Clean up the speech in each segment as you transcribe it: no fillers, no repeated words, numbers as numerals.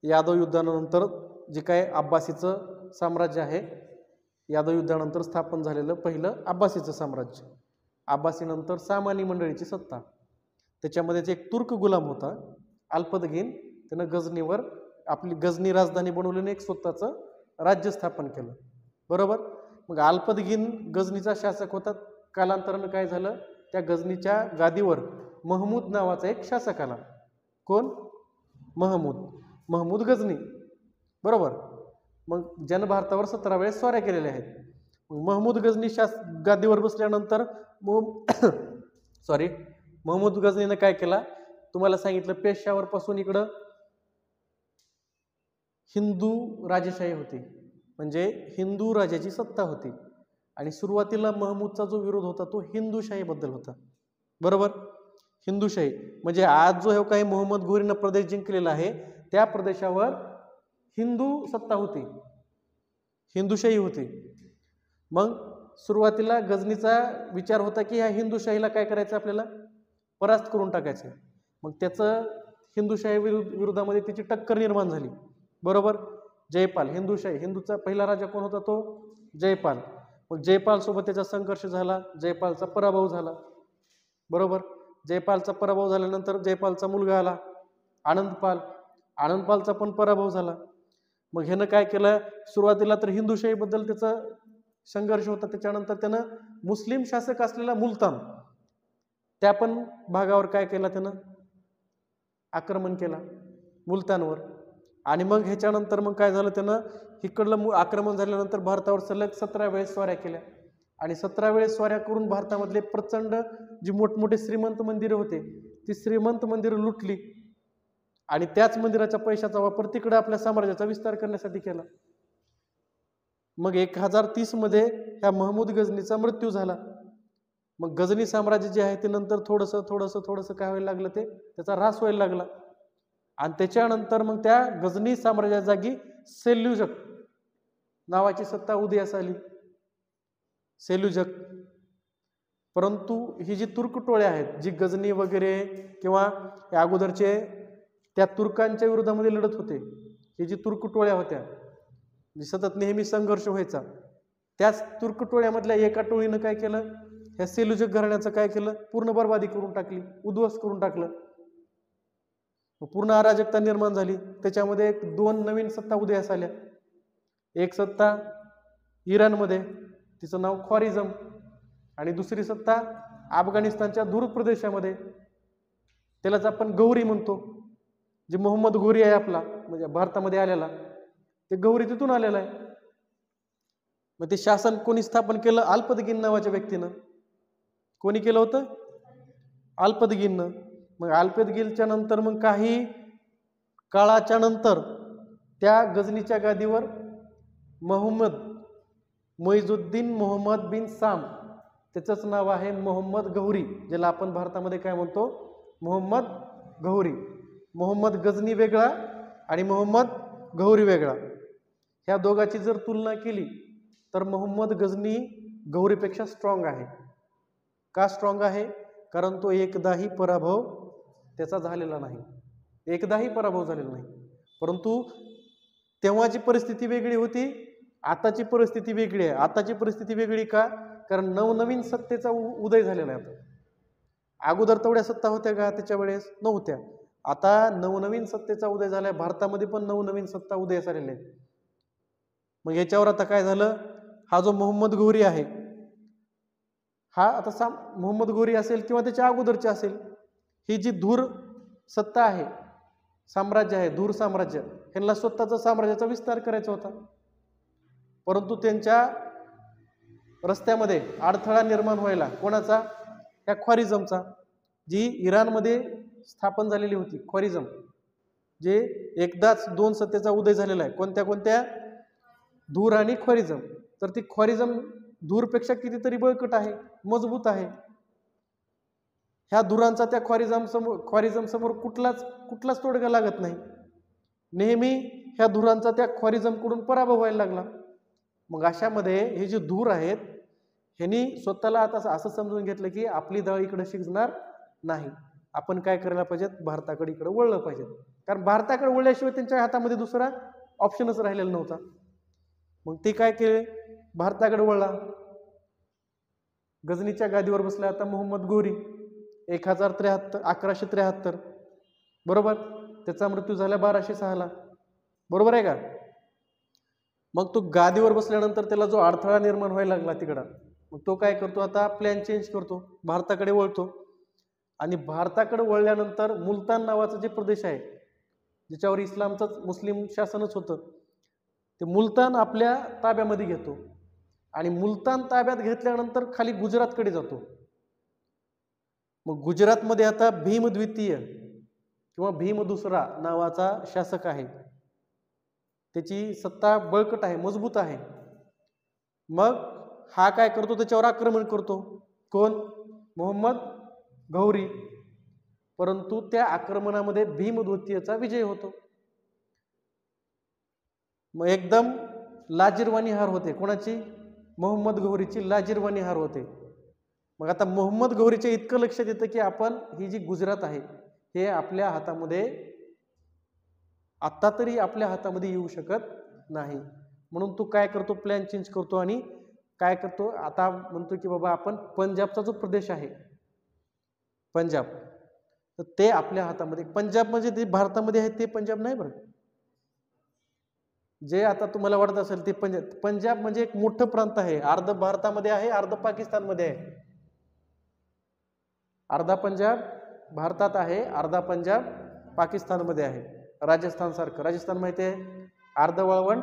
यादव युद्धानंतर जे काय अब्बासीचं साम्राज्य आहे, यादव युद्धानंतर स्थापन झालेलं पहिलं अब्बासीचं साम्राज्य, अब्बासीनंतर सामानी मंडळीची सत्ता, त्याच्यामध्येच एक तुर्क गुलाम होता अल्पदगीन, त्यानं गझनीवर आपली गझनी राजधानी बनवल्याने एक स्वतःचं राज्य स्थापन केलं, बरोबर. मग अल्पदगीन गझनीचा शासक होता. कालांतरानं काय झालं, त्या गझनीच्या गादीवर महमूद नावाचा एक शासक आला. कोण? महमूद गझनी, बरोबर. मग ज्यानं भारतावर 17 वेळेस स्वाऱ्या केलेल्या आहेत. महमूद गझनी गादीवर बसल्यानंतर महमूद गझनीनं काय केला, तुम्हाला सांगितलं पेशावर पासून इकडं हिंदू राजेशाही होती, म्हणजे हिंदू राजाची सत्ता होती. आणि सुरुवातीला महमूदचा जो विरोध होता तो हिंदूशाही बद्दल होता, बरोबर. हिंदूशाही म्हणजे आज जो काही मोहम्मद घोरीनं प्रदेश जिंकलेला आहे त्या प्रदेशावर हिंदू सत्ता होती, हिंदूशाही होती. मग सुरुवातीला गझनीचा विचार होता की ह्या हिंदूशाहीला काय करायचं, आपल्याला परास्त करून टाकायचं. मग त्याचं हिंदूशाही विरोधामध्ये त्याची टक्कर निर्माण झाली, बरोबर. जयपाल, हिंदूशाही, हिंदूचा पहिला राजा कोण होता, तो जयपाल. मग जयपाल सोबत त्याचा संघर्ष झाला, जयपालचा पराभव झाला, बरोबर. जयपालचा पराभव झाल्यानंतर जयपालचा मुलगा आला आनंदपाल, आनंदपालचा पण पराभव झाला. मग ह्यानं काय केलं, सुरुवातीला तर हिंदूशाहीबद्दल त्याचा संघर्ष होता, त्याच्यानंतर त्यानं मुस्लिम शासक असलेला मुलतान, त्या पण भागावर काय केलं, त्यानं आक्रमण केला मुलतानवर. आणि मग ह्याच्यानंतर मग काय झालं, त्यानं इकडलं आक्रमण झाल्यानंतर भारतावर सलग 17 वेळेस स्वाऱ्या केल्या. आणि 17 वेळेस स्वाऱ्या करून भारतामधले प्रचंड जी मोठमोठे श्रीमंत मंदिरं होते ती श्रीमंत मंदिरं लुटली आणि त्याच मंदिराच्या पैशाचा वापर तिकडे आपल्या साम्राज्याचा विस्तार करण्यासाठी केला. मग 1030 मध्ये ह्या महमूद गझनीचा मृत्यू झाला. मग गझनी साम्राज्य जे आहे ते नंतर थोडंसं काय व्हायला लागलं, ते त्याचा ऱ्हास व्हायला लागला. आणि त्याच्यानंतर मग त्या गझनी साम्राज्याच्या जागी सेल्युजक नावाची सत्ता उदयास आली, सेल्युजक. परंतु ही जी तुर्क टोळे आहेत, जी गझनी वगैरे किंवा या अगोदरचे त्या तुर्कांच्या विरोधामध्ये लढत होते, ही जी तुर्क टोळ्या होत्या, जी सतत नेहमी संघर्ष व्हायचा, त्याच तुर्क टोळ्यामधल्या एका टोळीनं काय केलं, ह्या सेल्युजक घराण्याचं काय केलं, पूर्ण बर्बादी करून टाकली, उद्ध्वस्त करून टाकलं. पूर्ण अराजकता निर्माण झाली. त्याच्यामध्ये 2 नवीन सत्ता उदयास आल्या. एक सत्ता इराणमध्ये, तिचं नाव ख्वारिझम, आणि दुसरी सत्ता अफगाणिस्तानच्या दूर प्रदेशामध्ये, त्यालाच आपण गौरी म्हणतो. जे मोहम्मद घोरी आहे आपला, म्हणजे भारतामध्ये आलेला, ते गौरी तिथून आलेला आहे. मग ते शासन कोणी स्थापन केलं, अल्पदगीन नावाच्या व्यक्तीनं. कोणी केलं होतं? अल्पदगीननं. मग अल्पदगीनच्या नंतर मग काही काळाच्या नंतर त्या गझनीच्या गादीवर मुइझुद्दीन मोहम्मद बिन साम, त्याचंच नाव आहे मोहम्मद घौरी, ज्याला आपण भारतामध्ये काय म्हणतो, मोहम्मद घौरी. मोहम्मद गझनी वेगळा आणि मोहम्मद घौरी वेगळा. ह्या दोघांची जर तुलना केली तर मोहम्मद गझनी घौरीपेक्षा स्ट्रॉंग आहे. का स्ट्रॉंग आहे? कारण तो एकदाही पराभव त्याचा झालेला नाही, एकदाही पराभव झालेला नाही. परंतु तेव्हाची परिस्थिती वेगळी होती, आताची परिस्थिती वेगळी आहे. आताची परिस्थिती वेगळी का? कारण नवनवीन सत्तेचा उदय झालेला आहे. अगोदर तेवढ्या सत्ता होत्या का? त्याच्या वेळेस नव्हत्या. आता नवनवीन सत्तेचा उदय झालाय. भारतामध्ये पण नवनवीन सत्ता उदय झालेल्या आहेत. मग याच्यावर आता काय झालं, हा जो मोहम्मद घोरी आहे, हा आता मोहम्मद घोरी असेल किंवा त्याच्या अगोदरचे असेल, ही जी धूर सत्ता आहे, साम्राज्य आहे, धूर साम्राज्य, ह्यांना स्वतःचा साम्राज्याचा विस्तार करायचा होता. परंतु त्यांच्या रस्त्यामध्ये अडथळा निर्माण व्हायला कोणाचा? त्या ख्वारिझमचा, जी इराणमध्ये स्थापन झालेली होती. ख्वारिझम जे एकदाच 2 सत्तेचा उदय झालेला आहे. कोणत्या कोणत्या? धूर आणि ख्वारिझम. तर ती ख्वारिझम धूरपेक्षा कितीतरी बळकट आहे, मजबूत आहे. ह्या धुरांचा त्या ख्वारिझम समोर कुठलाच तोडगा लागत नाही. नेहमी ह्या धुरांचा त्या ख्वारिझमकडून पराभव व्हायला लागला. मग अशामध्ये हे जे धूर आहेत, ह्यांनी स्वतःला आता असं समजून घेतलं की आपली दळ इकडे शिजणार नाही, आपण काय करायला पाहिजे, भारताकडे इकडे वळलं पाहिजे. कारण भारताकडे वळल्याशिवाय त्यांच्या हातामध्ये दुसरा ऑप्शनच राहिलेला नव्हता. मग ते काय केले, भारताकडे वळला. गझनीच्या गादीवर बसला आता मोहम्मद घोरी 1173, बरोबर. त्याचा मृत्यू झाला 1206ला, बरोबर आहे का. मग तो गादीवर बसल्यानंतर त्याला जो अडथळा निर्माण व्हायला लागला तिकडं, मग तो काय करतो, आता प्लॅन चेंज करतो, भारताकडे वळतो. आणि भारताकडे वळल्यानंतर मुलतान नावाचा जे प्रदेश आहे ज्याच्यावर इस्लामचंच मुस्लिम शासनच होतं, ते मुलतान आपल्या ताब्यामध्ये घेतो. आणि मुलतान ताब्यात घेतल्यानंतर खाली गुजरातकडे जातो. मग गुजरातमध्ये आता भीम द्वितीय किंवा भीम दुसरा नावाचा शासक आहे. त्याची सत्ता बळकट आहे, मजबूत आहे. मग हा काय करतो, त्याच्यावर आक्रमण करतो. कोण, मोहम्मद घौरी. परंतु त्या आक्रमणामध्ये भीम द्वितीयचा विजय होतो. मग एकदम लाजिरवाणी हार होते. कोणाची, मोहम्मद घौरीची लाजिरवाणी हार होते. मग आता मोहम्मद घौरीच्या इतकं लक्षात येतं की आपण ही जी गुजरात आहे हे आपल्या हातामध्ये आत्ता तरी आपल्या हातामध्ये येऊ शकत नाही. म्हणून तो काय करतो, प्लॅन चेंज करतो आणि काय करतो, आता म्हणतो की बाबा आपण पंजाबचा जो प्रदेश आहे पंजाब, तर ते आपल्या हातामध्ये. पंजाब म्हणजे ते भारतामध्ये आहे ते पंजाब नाही बरं. जे आता तुम्हाला वाटत असेल ते पंजाब म्हणजे एक मोठं प्रांत आहे. अर्ध भारतामध्ये आहे, अर्ध पाकिस्तानमध्ये आहे. अर्धा पंजाब भारतात आहे, अर्धा पंजाब पाकिस्तानमध्ये आहे. राजस्थान सारखं, राजस्थान माहिती आहे, अर्ध वळवण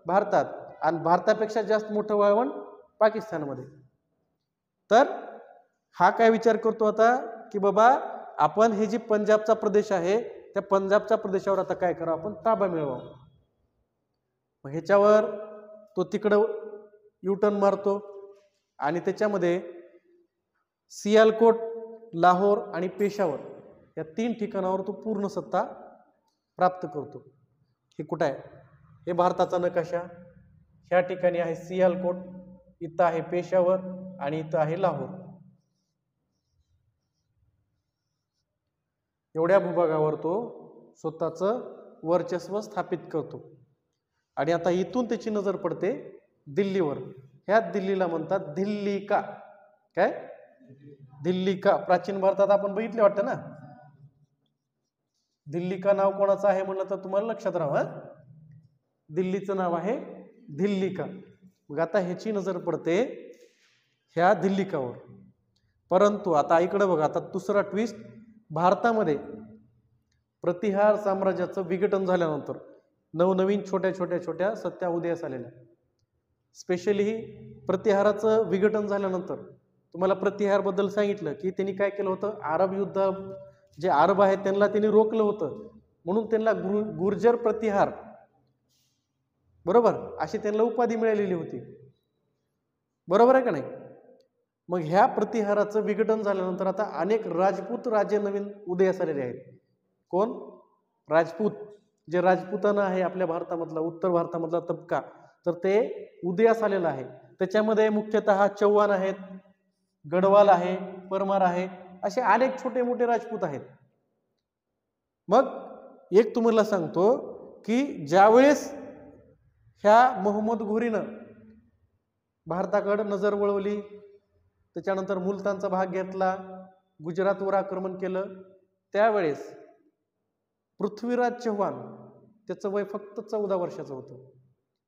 भारतात आणि भारतापेक्षा जास्त मोठं वळवण पाकिस्तानमध्ये. तर हा काय विचार करतो आता की बाबा आपण हे जी पंजाबचा प्रदेश आहे त्या पंजाबच्या प्रदेशावर आता काय करावं, आपण ताबा मिळवावा. मग ह्याच्यावर तो तिकडं युटर्न मारतो आणि त्याच्यामध्ये सियालकोट, लाहोर आणि पेशावर या 3 ठिकाणावर तो पूर्ण सत्ता प्राप्त करतो. हे कुठं आहे, हे भारताचा नकाशा. ह्या ठिकाणी आहे सियालकोट, इथं आहे पेशावर आणि इथं आहे लाहोर. एवढ्या भूभागावर तो स्वतःचं वर्चस्व स्थापित करतो. आणि आता इथून त्याची नजर पडते दिल्लीवर. ह्या दिल्लीला म्हणतात दिल्ली का. काय, दिल्ली का. प्राचीन भारतात आपण बघितले वाटतं ना, दिल्ली का नाव कोणाचं आहे म्हणलं तर तुम्हाला लक्षात राहा, दिल्लीचं नाव आहे दिल्ली का. मग आता ह्याची नजर पडते ह्या दिल्ली कावर. परंतु आता इकडे बघा, आता दुसरा ट्विस्ट. भारतामध्ये प्रतिहार साम्राज्याचं विघटन झाल्यानंतर नवनवीन छोट्या सत्ता उदयास आलेल्या. स्पेशली प्रतिहाराचं विघटन झाल्यानंतर तुम्हाला प्रतिहारबद्दल सांगितलं की त्यांनी काय केलं होतं, अरब युद्ध, जे अरब आहेत त्यांना त्यांनी रोखलं होतं, म्हणून त्यांना गुर्जर प्रतिहार, बरोबर, अशी त्यांना उपाधी मिळालेली होती. बरोबर आहे का नाही. मग ह्या प्रतिहाराचं विघटन झाल्यानंतर आता अनेक राजपूत राजे नवीन उदयास आलेले आहेत. कोण, राजपूत. जे राजपुताना आहे आपल्या भारतामधला, उत्तर भारतामधला तबका, तर ते उदयास आलेला आहे. त्याच्यामध्ये मुख्यतः चौहान आहेत, गढवाल आहे, परमार आहे, असे अनेक छोटे मोठे राजपूत आहेत. मग एक तुम्हाला सांगतो की ज्यावेळेस ह्या मोहम्मद घोरीनं भारताकडे नजर वळवली, त्याच्यानंतर मुलतानचा भाग घेतला, गुजरातवर आक्रमण केलं, त्यावेळेस पृथ्वीराज चव्हाण, त्याचं वय फक्त 14 वर्षाचं होतं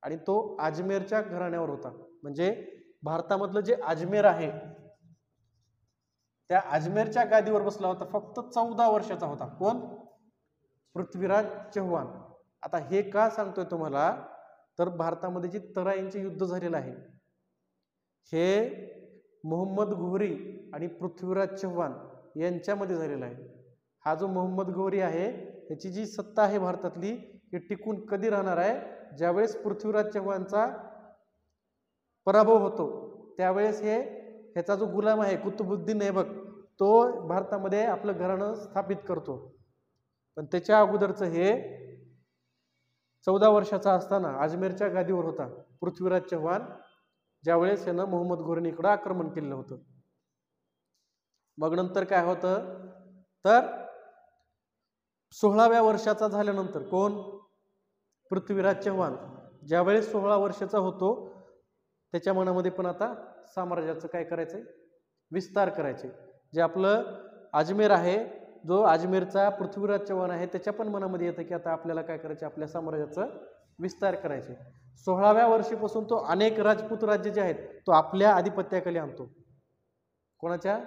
आणि तो अजमेरच्या घराण्यावर होता. म्हणजे भारतामधलं जे अजमेर आहे त्या अजमेरच्या गादीवर बसला होता, फक्त 14 वर्षाचा होता. कोण, पृथ्वीराज चव्हाण. आता हे का सांगतोय तुम्हाला, तर भारतामध्ये जी तराईंचे युद्ध झालेलं आहे हे मोहम्मद घोरी आणि पृथ्वीराज चव्हाण यांच्यामध्ये झालेला आहे. हा जो मोहम्मद घोरी आहे याची जी सत्ता आहे भारतातली, ही टिकून कधी राहणार आहे, ज्यावेळेस पृथ्वीराज चव्हाणचा पराभव होतो त्यावेळेस ह्याचा जो गुलाम आहे कुतुबुद्दीन ऐबक, तो भारतामध्ये आपलं घराणं स्थापित करतो. पण त्याच्या अगोदरचं हे 14 वर्षाचा असताना अजमेरच्या गादीवर होता पृथ्वीराज चव्हाण, ज्यावेळेस यानं मोहम्मद घोरीकडे आक्रमण केलं होतं. मग नंतर काय होतं, तर 16व्या वर्षाचा झाल्यानंतर कोण? पृथ्वीराज चव्हाण. ज्यावेळेस 16 वर्षाचा होतो त्याच्या मनामध्ये पण आता साम्राज्याचं काय करायचंय? विस्तार करायचे. जे आपलं अजमेर आहे, जो अजमेरचा पृथ्वीराज चव्हाण आहे, त्याच्या पण मनामध्ये येतं की आता आपल्याला काय करायचे? आपल्या साम्राज्याचं विस्तार करायचे. 16व्या वर्षीपासून तो अनेक राजपूत राज्य जे आहेत तो आपल्या आधिपत्याखाली आणतो. कोणाच्या?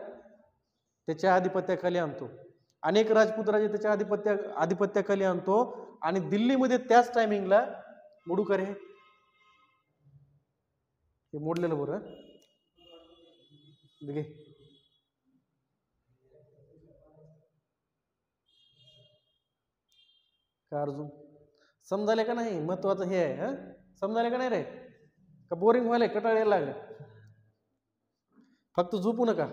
त्याच्या आधिपत्याखाली आणतो. अनेक राजपूत राज्य त्याच्या आधिपत्याखाली आणतो. आणि दिल्लीमध्ये त्याच टायमिंगला मोडू करे हे मोडलेलं बरं घे. का अर्जुन समजायला का नाही? महत्वाचं हे आहे. हा समजायला का नाही रे? का बोरिंग व्हायला, कटाळ यायला लागलं? फक्त झोपू नका.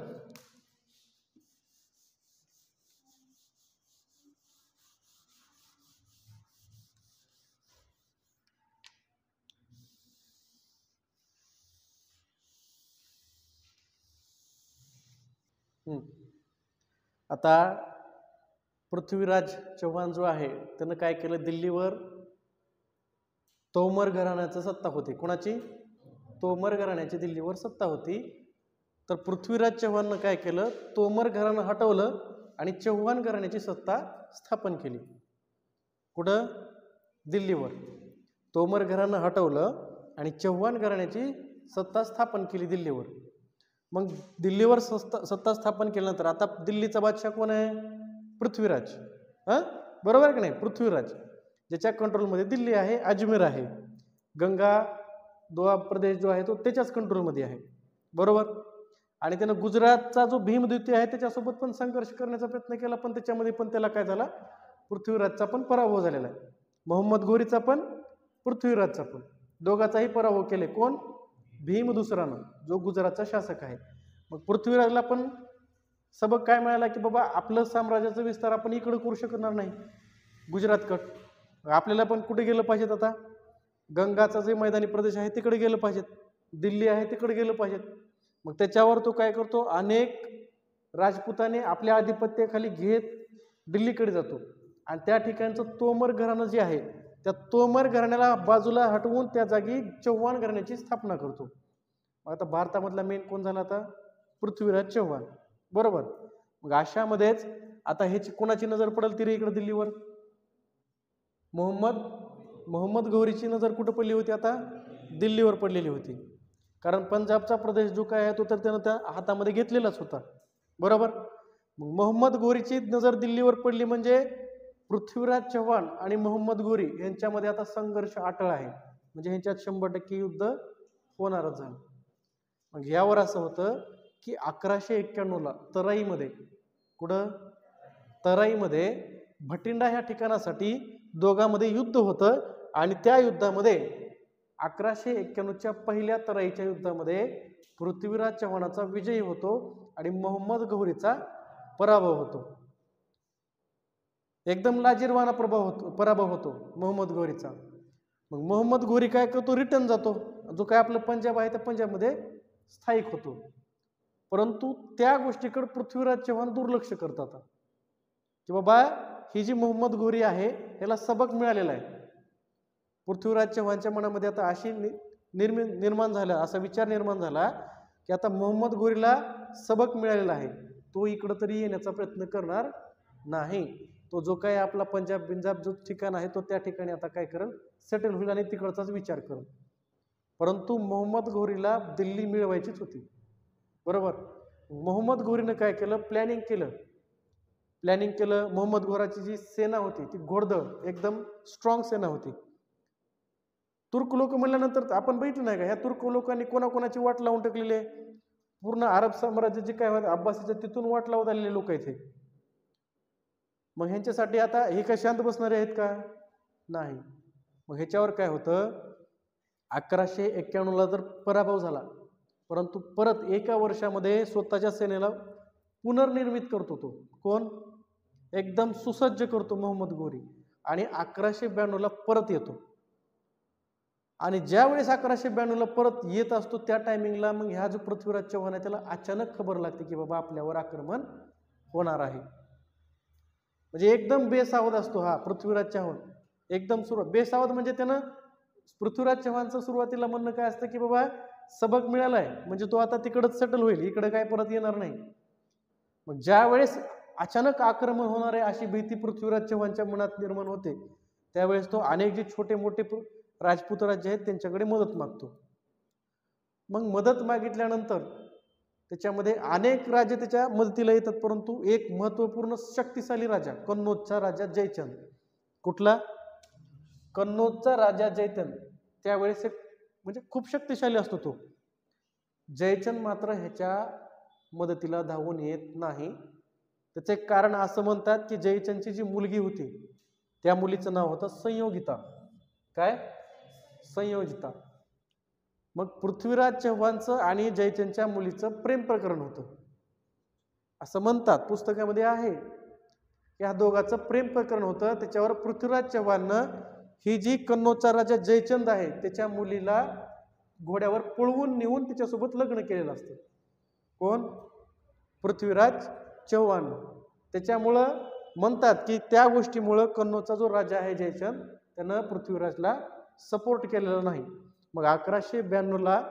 आता पृथ्वीराज चव्हाण जो आहे त्यानं काय केलं? दिल्लीवर तोमर घराण्याची सत्ता होती. कोणाची? तोमर घराण्याची दिल्लीवर सत्ता होती. तर पृथ्वीराज चव्हाणनं काय केलं? तोमर घराणं हटवलं आणि चव्हाण घराण्याची सत्ता स्थापन केली. कुठं? दिल्लीवर. तोमर घराणं हटवलं आणि चव्हाण घराण्याची सत्ता स्थापन केली दिल्लीवर. मग दिल्लीवर सत्ता स्थापन केल्यानंतर आता दिल्लीचा बादशाह कोण आहे? पृथ्वीराज. बरोबर आहे की नाही? पृथ्वीराज, ज्याच्या कंट्रोलमध्ये दिल्ली आहे, अजमेर आहे, गंगा दोआब प्रदेश जो आहे तो त्याच्याच कंट्रोलमध्ये आहे. बरोबर. आणि त्यानं गुजरातचा जो भीमद्वितीय आहे त्याच्यासोबत पण संघर्ष करण्याचा प्रयत्न केला, पण त्याच्यामध्ये पण त्याला काय झाला? पृथ्वीराजचा पण पराभव झालेला आहे. मोहम्मद घोरीचा पण, पृथ्वीराजचा पण, दोघाचाही पराभव केले. कोण? भीम दुसरानं, जो गुजरातचा शासक आहे. मग पृथ्वीराजला पण सबक काय मिळाला की बाबा आपलं साम्राज्याचा विस्तार आपण इकडे करू शकणार नाही, गुजरातकड. आपल्याला पण कुठे गेलं पाहिजेत? आता गंगाचा जे मैदानी प्रदेश आहे तिकडे गेलं पाहिजेत, दिल्ली आहे तिकडे गेलं पाहिजेत. मग त्याच्यावर तो काय करतो? अनेक राजपुताने आपल्या आधिपत्याखाली घेत दिल्लीकडे जातो आणि त्या ठिकाणचं तोमर घराणं जे आहे त्या तोमर घराण्याला बाजूला हटवून त्या जागी चव्हाण घराण्याची स्थापना करतो. आता भारतामधला मेन कोण झाला? आता पृथ्वीराज चव्हाण. बरोबर. मग अशामध्येच आता ह्याची कोणाची नजर पडेल तिथे इकडे दिल्लीवर? मोहम्मद घोरीची नजर कुठं पडली होती? आता दिल्लीवर पडलेली होती. कारण पंजाबचा प्रदेश जो काय आहे तो तर त्यानं त्या हातामध्ये घेतलेलाच होता. बरोबर. मग मोहम्मद घोरीची नजर दिल्लीवर पडली म्हणजे पृथ्वीराज चव्हाण आणि मोहम्मद घोरी यांच्यामध्ये आता संघर्ष अटळ आहे. म्हणजे ह्यांच्यात 100% युद्ध होणारच झालं. मग यावर असं होतं की 1191ला तराईमध्ये, कुठं? तराईमध्ये भटिंडा ह्या ठिकाणासाठी दोघांमध्ये युद्ध होतं आणि त्या युद्धामध्ये 1191च्या पहिल्या तराईच्या युद्धामध्ये पृथ्वीराज चव्हाणाचा विजय होतो आणि मोहम्मद घोरीचा पराभव होतो. एकदम लाजिरवाणा पराभव होतो मोहम्मद घोरीचा. मग मोहम्मद घोरी काय करतो? रिटर्न जातो. जो काय आपलं पंजाब आहे त्या पंजाबमध्ये स्थायिक होतो. परंतु त्या गोष्टीकडे पृथ्वीराज चव्हाण दुर्लक्ष करतात की बाबा ही जी मोहम्मद घोरी आहे याला सबक मिळालेला आहे. पृथ्वीराज चव्हाणच्या मनामध्ये आता अशी निर्माण झाला, असा विचार निर्माण झाला की आता मोहम्मद घोरीला सबक मिळालेला आहे, तो इकडं तरी येण्याचा प्रयत्न करणार नाही. तो जो काय आपला पंजाब जो ठिकाण आहे तो त्या ठिकाणी आता काय करेल? सेटल होईल आणि तिकडचाच विचार करेल. परंतु मोहम्मद घोरीला दिल्ली मिळवायचीच होती. बरोबर. मोहम्मद घोरीनं काय केलं? प्लॅनिंग केलं. मोहम्मद घोराची जी सेना होती ती घोडदळ एकदम स्ट्रॉंग सेना होती. तुर्क लोक म्हणल्यानंतर आपण बघितलं नाही का, ह्या तुर्क लोकांनी कोणाकोणाची वाट लावून टाकलेली आहे? पूर्ण अरब साम्राज्य जे काय अब्बासीचं तिथून वाट लावत आलेले लोक आहेत. मग ह्यांच्यासाठी आता हे काय शांत बसणारे आहेत का? नाही. मग ह्याच्यावर काय होतं? 1191ला जर पराभव झाला, परंतु परत एका वर्षामध्ये स्वतःच्या सेनेला पुनर्निर्मित करतो तो. कोण? एकदम सुसज्ज करतो मोहम्मद घोरी आणि 1192ला परत येतो. आणि ज्या वेळेस 1192ला परत येत असतो त्या टायमिंगला मग ह्या जो पृथ्वीराज चव्हाण आहे त्याला अचानक खबर लागते की बाबा आपल्यावर आक्रमण होणार आहे. म्हणजे एकदम बेसावध असतो हा पृथ्वीराज चव्हाण, एकदम सुरुवात बेसावध. म्हणजे त्यानं पृथ्वीराज चव्हाणचं सुरुवातीला म्हणणं काय असतं की बाबा सबक मिळालाय म्हणजे तो आता तिकडच सेटल होईल, इकडे काय परत येणार नाही. मग ज्या वेळेस अचानक आक्रमण होणार आहे अशी भीती पृथ्वीराज चव्हाणच्या मनात निर्माण होते, त्यावेळेस तो अनेक जे छोटे मोठे राजपूत राज्य आहेत त्यांच्याकडे मदत मागतो. मग मदत मागितल्यानंतर त्याच्यामध्ये अनेक राजे त्याच्या मदतीला येतात, परंतु एक महत्वपूर्ण शक्तिशाली राजा कन्नौजचा राजा जयचंद. कुठला? कन्नौजचा राजा जयचंद. त्यावेळेस एक म्हणजे खूप शक्तिशाली असतो तो. जयचंद मात्र ह्याच्या मदतीला धावून येत नाही. त्याचं एक कारण असं म्हणतात की जयचंदची जी मुलगी होती त्या मुलीचं नाव होतं संयोगिता. काय? संयोगिता. मग पृथ्वीराज चव्हाणचं आणि जयचंदच्या मुलीचं प्रेम प्रकरण होतं असं म्हणतात, पुस्तकामध्ये आहे. या दोघांचं प्रेम प्रकरण होतं. त्याच्यावर पृथ्वीराज चव्हाणनं ही जी कन्नौजचा राजा जयचंद आहे त्याच्या मुलीला घोड्यावर पळवून नेऊन तिच्यासोबत लग्न केलेलं असतं. कोण? पृथ्वीराज चव्हाण. त्याच्यामुळं म्हणतात की त्या गोष्टीमुळं कन्नौजचा जो राजा आहे जयचंद त्यानं पृथ्वीराजला सपोर्ट केलेला नाही. मग 1192ला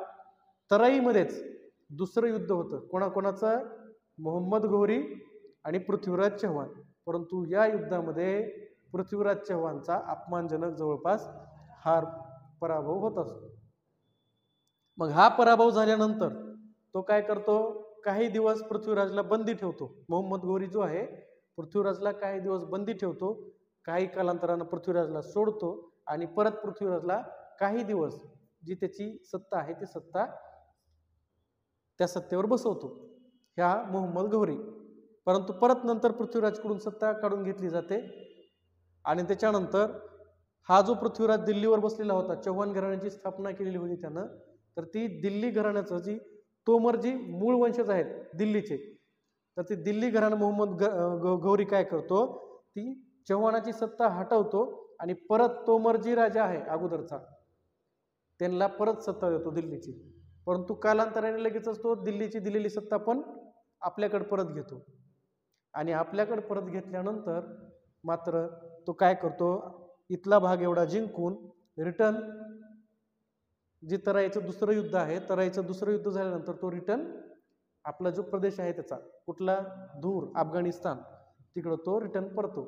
तराईमध्येच दुसरं युद्ध होतं. कोणाकोणाचं? मोहम्मद घोरी आणि पृथ्वीराज चव्हाण. परंतु या युद्धामध्ये पृथ्वीराज चव्हाणचा अपमानजनक जवळपास हार पराभव होत असतो. मग हा पराभव झाल्यानंतर तो काय करतो? काही दिवस पृथ्वीराजला बंदी ठेवतो. मोहम्मद घोरी जो आहे पृथ्वीराजला काही दिवस बंदी ठेवतो. काही कालांतरानं पृथ्वीराजला सोडतो आणि परत पृथ्वीराजला काही दिवस जी त्याची सत्ता आहे ती सत्ता त्या सत्तेवर बसवतो ह्या मोहम्मद घोरी. परंतु परत नंतर पृथ्वीराजकडून सत्ता काढून घेतली जाते आणि त्याच्यानंतर हा जो पृथ्वीराज दिल्लीवर बसलेला होता, चव्हाण घराण्याची स्थापना केलेली होती त्यानं, तर ती दिल्ली घराण्याचं जी तोमर जी मूळ वंशज आहेत दिल्लीचे, तर ती दिल्ली घराणं मोहम्मद घोरी काय करतो? ती चव्हाणाची सत्ता हटवतो आणि परत तोमरजी राजा आहे अगोदरचा त्यांना परत सत्ता देतो दिल्लीची. परंतु कालांतराने लगेचच तो दिल्लीची दिलेली सत्ता पण आपल्याकडे परत घेतो आणि आपल्याकडे परत घेतल्यानंतर मात्र तो काय करतो? इथला भाग एवढा जिंकून रिटर्न जे तराईचं दुसरं युद्ध आहे, तराईचं दुसरं युद्ध झाल्यानंतर तो रिटर्न आपला जो प्रदेश आहे त्याचा कुठला? धूर, अफगाणिस्तान, तिकडं तो रिटर्न परतो.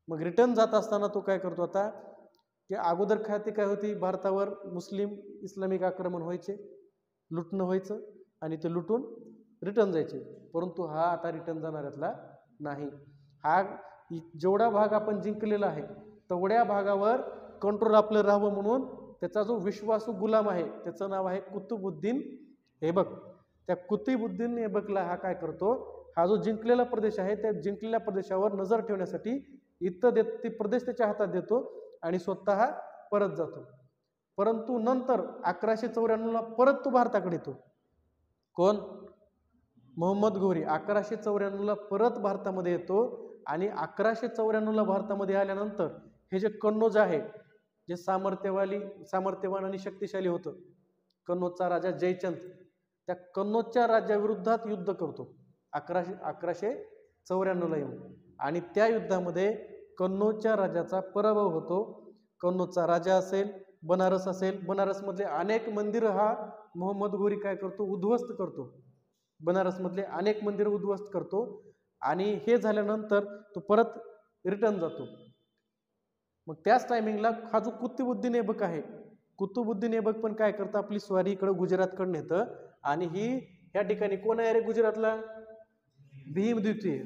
मग रिटर्न जात असताना तो काय करतो? आता की अगोदर खाती काय होती? भारतावर मुस्लिम इस्लामिक आक्रमण व्हायचे, लुटणं व्हायचं आणि ते लुटून रिटर्न जायचे. परंतु हा आता रिटर्न जाणाऱ्यातला नाही. हा जेवढा भाग आपण जिंकलेला आहे तेवढ्या भागावर कंट्रोल आपलं राहावं म्हणून त्याचा जो विश्वासू गुलाम आहे त्याचं नाव आहे कुतुबुद्दीन ऐबक. त्या कुतुबुद्दीन ऐबकला हा काय करतो? हा जो जिंकलेला प्रदेश आहे त्या जिंकलेल्या प्रदेशावर नजर ठेवण्यासाठी ती प्रदेश त्याच्या हातात देतो आणि स्वतः परत जातो. परंतु नंतर 1194ला परत तो भारताकडे येतो. कोण? मोहम्मद घोरी 1194ला परत भारतामध्ये येतो आणि 1194ला भारतामध्ये आल्यानंतर हे जे कन्नौज आहे जे सामर्थ्यवान आणि शक्तिशाली होतं, कन्नौजचा राजा जयचंद, त्या कन्नौजच्या राज्याविरुद्धात युद्ध करतो 1194ला येऊन आणि त्या युद्धामध्ये कन्नौजच्या राजाचा पराभव होतो. कन्नौजचा राजा असेल, बनारस असेल, बनारसमधले अनेक मंदिरं हा मोहम्मद घोरी काय करतो? उद्ध्वस्त करतो. बनारसमधले अनेक मंदिरं उद्ध्वस्त करतो आणि हे झाल्यानंतर तो परत रिटर्न जातो. मग त्याच टायमिंगला हा जो कुतुबुद्दीन ऐबक आहे, कुतुबुद्दीन ऐबक पण काय करतं? आपली स्वारी इकडं गुजरातकडून येतं आणि ह्या ठिकाणी कोण आहे रे गुजरातला? भीमद्वितीय.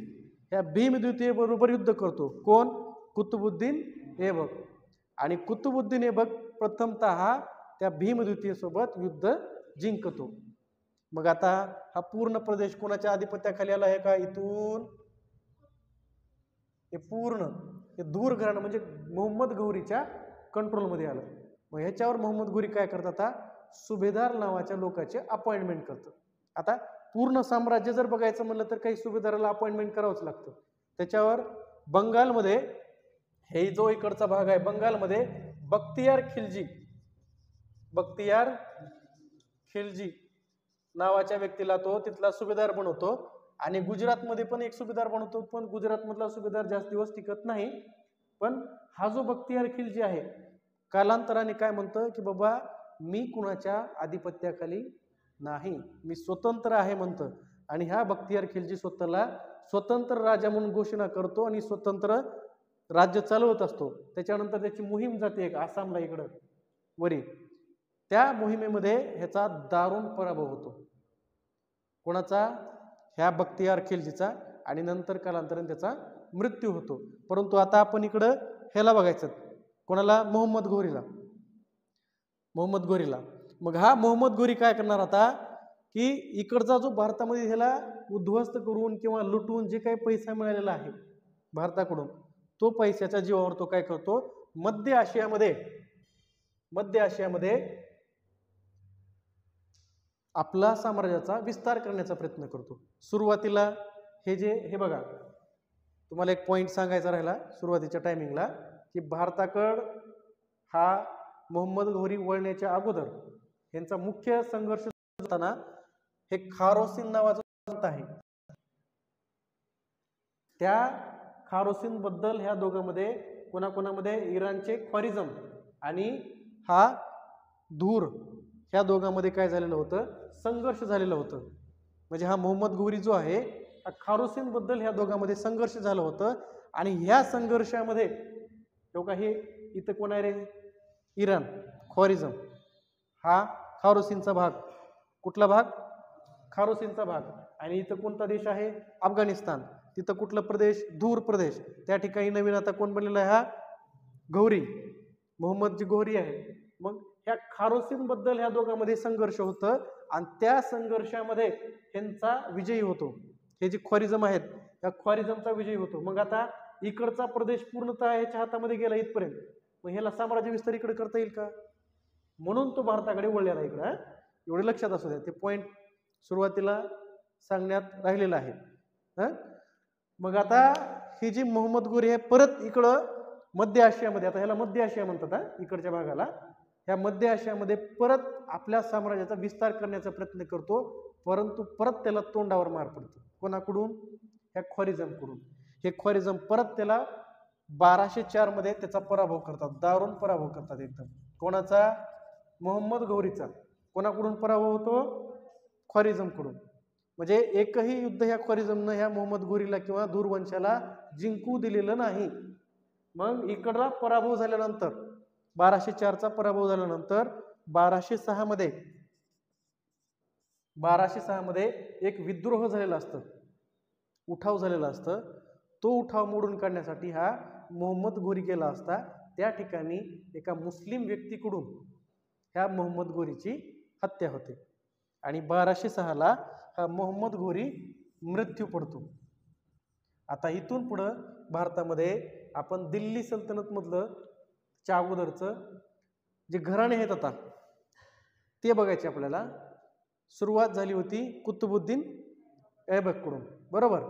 ह्या भीमद्वितीय बरोबर युद्ध करतो. कोण? कुतुबुद्दीन ऐबक. आणि कुतुबुद्दीन ऐबक प्रथमतः त्या भीमद्वितीय सोबत युद्ध जिंकतो. मग आता हा पूर्ण प्रदेश कोणाच्या आधिपत्याखाली आला आहे का? इथून हे पूर्ण हे धूर घराणं म्हणजे मोहम्मद घोरीच्या कंट्रोलमध्ये आलं. मग ह्याच्यावर मोहम्मद घोरी काय करतात? आता सुभेदार नावाच्या लोकांचे अपॉइंटमेंट करतात. आता पूर्ण साम्राज्य जर बघायचं म्हणलं तर काही सुभेदाराला अपॉइंटमेंट करावंच लागतं. त्याच्यावर बंगालमध्ये हे जो इकडचा भाग आहे बंगालमध्ये बख्तियार खिलजी नावाच्या व्यक्तीला तो तिथला सुभेदार बनवतो आणि गुजरातमध्ये पण एक सुभेदार बनवतो, पण गुजरातमधला सुभेदार जास्त दिवस टिकत नाही. पण हा जो बख्तियार खिलजी आहे कालांतराने काय म्हणतं की बाबा मी कुणाच्या आधिपत्याखाली नाही, मी स्वतंत्र आहे म्हणतं. आणि ह्या बख्तियार खिलजी स्वतःला स्वतंत्र राजा म्हणून घोषणा करतो आणि स्वतंत्र राज्य चालवत असतो. त्याच्यानंतर त्याची मोहीम जाते एक आसामला इकडं वरी, त्या मोहिमेमध्ये ह्याचा दारुण पराभव होतो. कोणाचा? ह्या बख्तियार खिलजीचा. आणि नंतर कालांतराने त्याचा मृत्यू होतो. परंतु आता आपण इकडं ह्याला बघायचं, कोणाला? मोहम्मद घोरीला. मोहम्मद घोरीला. मग हा मोहम्मद घोरी काय करणार आता की इकडचा जो भारतामध्ये ह्याला उद्ध्वस्त करून किंवा लुटून जे काही पैसा मिळालेला आहे भारताकडून, तो पैशाच्या जीवावर तो काय करतो, मध्य आशियामध्ये आपला साम्राज्याचा विस्तार करण्याचा प्रयत्न करतो. सुरुवातीला हे बघा, तुम्हाला एक पॉइंट सांगायचा राहिला सुरुवातीच्या टायमिंगला की भारताकड हा मोहम्मद घोरी वळण्याच्या अगोदर यांचा मुख्य संघर्ष होताना हे खारोसिन नावाचं प्रांत आहे. त्या खारोसिन बद्दल ह्या दोघांमध्ये कोणाकोणामध्ये इराणचे ख्वारिझम आणि हा धूर, ह्या दोघांमध्ये काय झालेलं होतं, संघर्ष झालेलं होतं. म्हणजे हा मोहम्मद घोरी जो आहे हा खारोसिन बद्दल ह्या दोघांमध्ये संघर्ष झालं होतं. आणि ह्या संघर्षामध्ये हे इथं कोण आहे रे? इराण, ख्वारिझम, हा खारोसिनचा भाग. कुठला भाग? खारोसिनचा भाग. आणि इथं कोणता देश आहे? अफगाणिस्तान. तिथं कुठला प्रदेश? धूर प्रदेश. त्या ठिकाणी नवीन आता कोण बनलेला आहे? हा घोरी, मोहम्मद जी घोरी आहे. मग ह्या खारोसिन बद्दल ह्या दोघांमध्ये संघर्ष होतं आणि त्या संघर्षामध्ये ह्यांचा विजयी होतो. हे जे ख्वारिझम आहेत त्या ख्वारिझमचा विजयी होतो. मग आता इकडचा प्रदेश पूर्णतः ह्याच्या हातामध्ये गेला इथपर्यंत. मग ह्याला साम्राज्य विस्तार इकडे करता येईल का? म्हणून तो भारताकडे वळलेला इकडं. एवढे लक्षात असू द्या, ते पॉइंट सुरुवातीला सांगण्यात राहिलेलं आहे. मग आता ही जी मोहम्मद घोरी आहे परत इकडं मध्य आशियामध्ये, आता ह्याला मध्य आशिया म्हणतात इकडच्या भागाला, ह्या मध्य आशियामध्ये परत आपल्या साम्राज्याचा विस्तार करण्याचा प्रयत्न करतो. परंतु परत त्याला तोंडावर मार पडतो. कोणाकडून? ह्या ख्वारिझमकडून. हे ख्वारिझम परत त्याला 1204 मध्ये त्याचा पराभव करतात, दारुण पराभव करतात एकदम. कोणाचा? मोहम्मद घोरीचा. कोणाकडून पराभव होतो? ख्वारिझमकडून. म्हणजे एकही युद्ध ह्या ख्वारिझमनं ह्या मोहम्मद घोरीला किंवा धूरवंशाला जिंकू दिलेलं नाही. मग इकडला पराभव झाल्यानंतर 1204चा पराभव झाल्यानंतर 1206 मध्ये एक विद्रोह झालेला असतं, उठाव झालेला असतं. तो उठाव मोडून काढण्यासाठी हा मोहम्मद घोरी गेला असता. त्या ठिकाणी एका मुस्लिम व्यक्तीकडून ह्या मोहम्मद घोरीची हत्या होते आणि 1206ला हा मोहम्मद घोरी मृत्यू पडतो. आता इथून पुढं भारतामध्ये आपण दिल्ली सल्तनत मधलं च्या अगोदरचं जे घराणे आहेत आता ते बघायचे आपल्याला. सुरुवात झाली होती कुतुबुद्दीन ऐबककडून, बरोबर.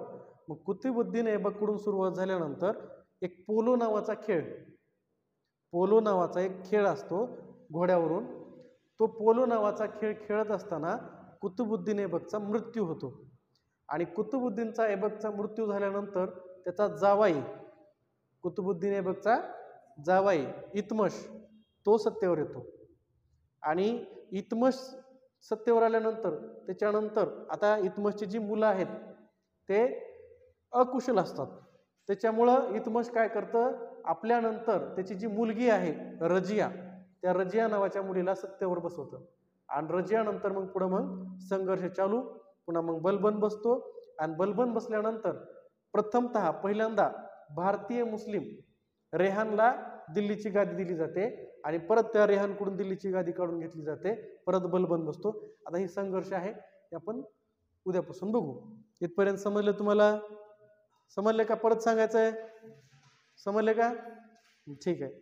मग कुतुबुद्दीन ऐबककडून सुरुवात झाल्यानंतर एक पोलो नावाचा एक खेळ असतो घोड्यावरून. तो पोलो नावाचा खेळ खेळत असताना कुतुबुद्दीन ऐबकचा मृत्यू होतो. आणि कुतुबुद्दीनचा ऐबकचा मृत्यू झाल्यानंतर त्याचा जावाई, कुतुबुद्दीन ऐबकचा जावाई इतमश, तो सत्तेवर येतो. आणि इतमश सत्तेवर आल्यानंतर त्याच्यानंतर आता इतमशची जी मुलं आहेत ते अकुशल असतात. त्याच्यामुळं इतमश काय करतं, आपल्यानंतर त्याची जी मुलगी आहे रजिया, त्या रजिया नावाच्या मुलीला सत्तेवर बसवतं. आणि रजिया नंतर मग पुढं मग संघर्ष चालू. पुन्हा मग बलबन बसतो आणि बलबन बसल्यानंतर पहिल्यांदा भारतीय मुस्लिम रेहानला दिल्लीची गादी दिली जाते आणि परत त्या रेहानकडून दिल्लीची गादी काढून घेतली जाते. परत बलबन बसतो. आता ही संघर्ष आहे ते आपण उद्यापासून बघू. इथपर्यंत समजलं तुम्हाला? समजले का? परत सांगायचं आहे? समजले का? ठीक आहे.